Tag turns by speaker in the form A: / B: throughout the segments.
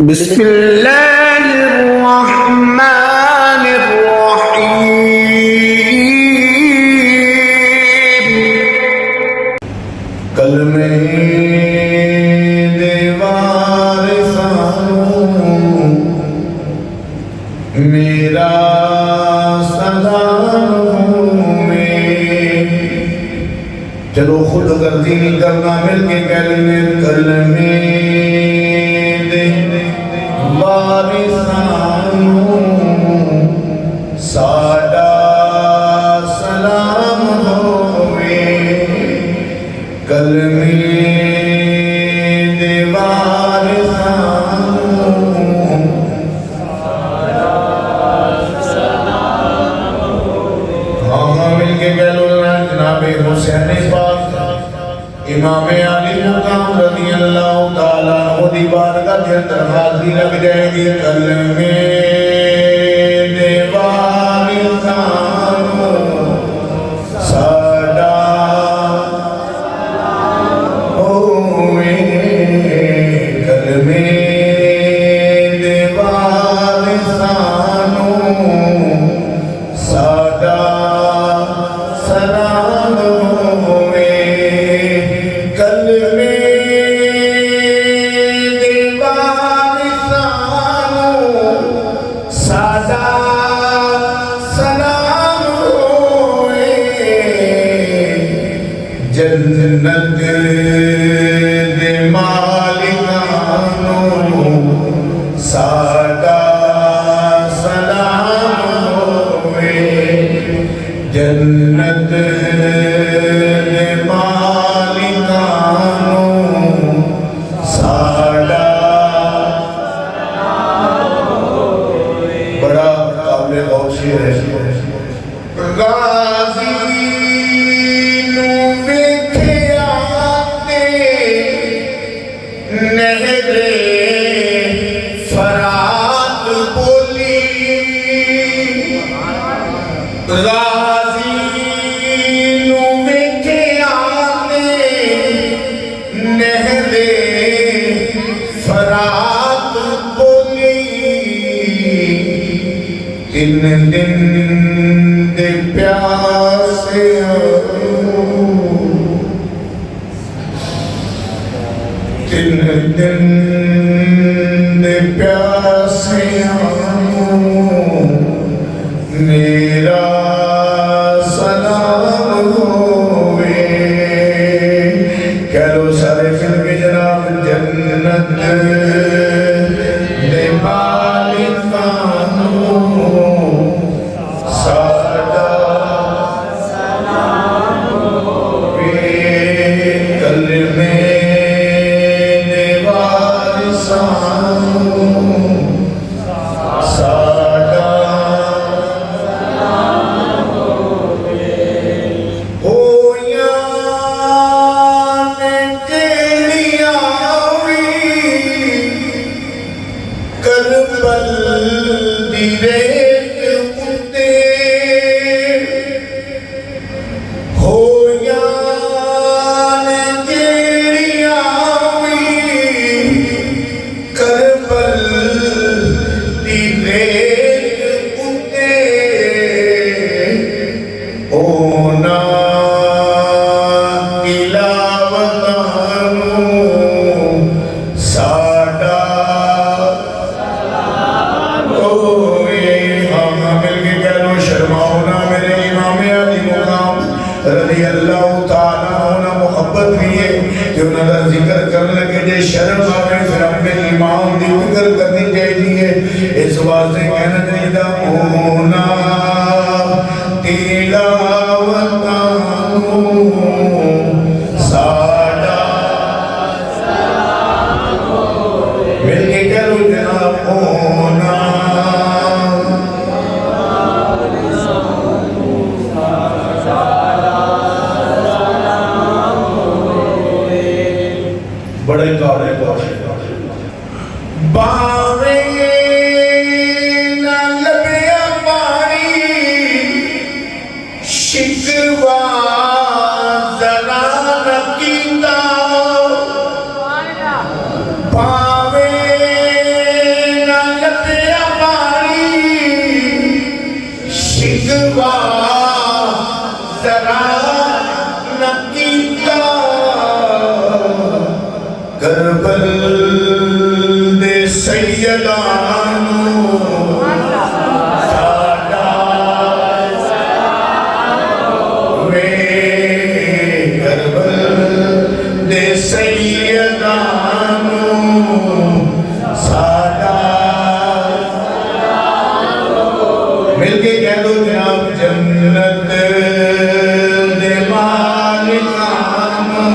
A: बिस्मिल्लाहिर्रहमानिर्रहीम। कलमे देवार सानू मेरा सलाम में। चलो खुद गर्दी नहीं करना, मिलके कलमे कलमे साडा सलाम होवे। कलमे दे वारिसानू हाँ मिलके कह लो जनाबे हुसैन पाक इमाम अली मुकाम रज़ी अल्लाह तआला अन्हु दी बारगाह के अंदर हाज़री लग जाएगी। कलमे जन्नत दे मालिकानू साडा सलाम होवे। जन्नत दे मालिकानू साडा बड़ा काबिल गौर शेर है। तीन दिन दे प्यासे तीन दिन दे प्यासे मेरा सलाम होवे। कह लो सारे फिर के जनाब जन्नत दे मालिकानू साडा सलाम होवे। कलमे दे वारिसानू साडा सलाम होवे। होया ने केड़ियां वी करबल दी रेत उत्ते होया ने केड़ियां वी करबल दी रेत उत्ते ओना तिलावतानू साडा रज़ी अल्लाह तआला होना मोहब्बत भी है कि उन्होंने जिक्र करने लगे जे शर्म आवे फिर अपने ईमान की फिक्र करनी चाहिए। इस वास्ते कहना चाहिए होना तिलावतानू साडा सलाम होवे। मिलके कह लो जनाब होना बड़े काले बावे ना लबिया पानी शिकवा जरा न कीता बावे सैयदा मिलके कह दो जनाब जन्नत दे मालिकानो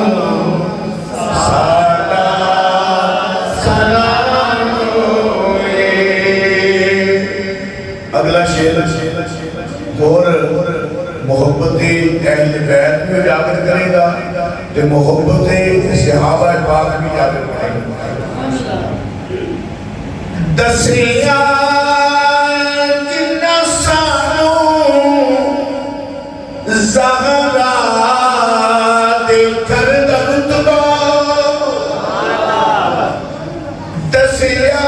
A: सादा सलाम होए। अगला शेर और मोहब्बत अहले बैत भी उजागर करेगा तो मोहब्बत सहाबा पाक भी उजागर करेगा। दसिया ज़हरा देखकर दर्द दसिया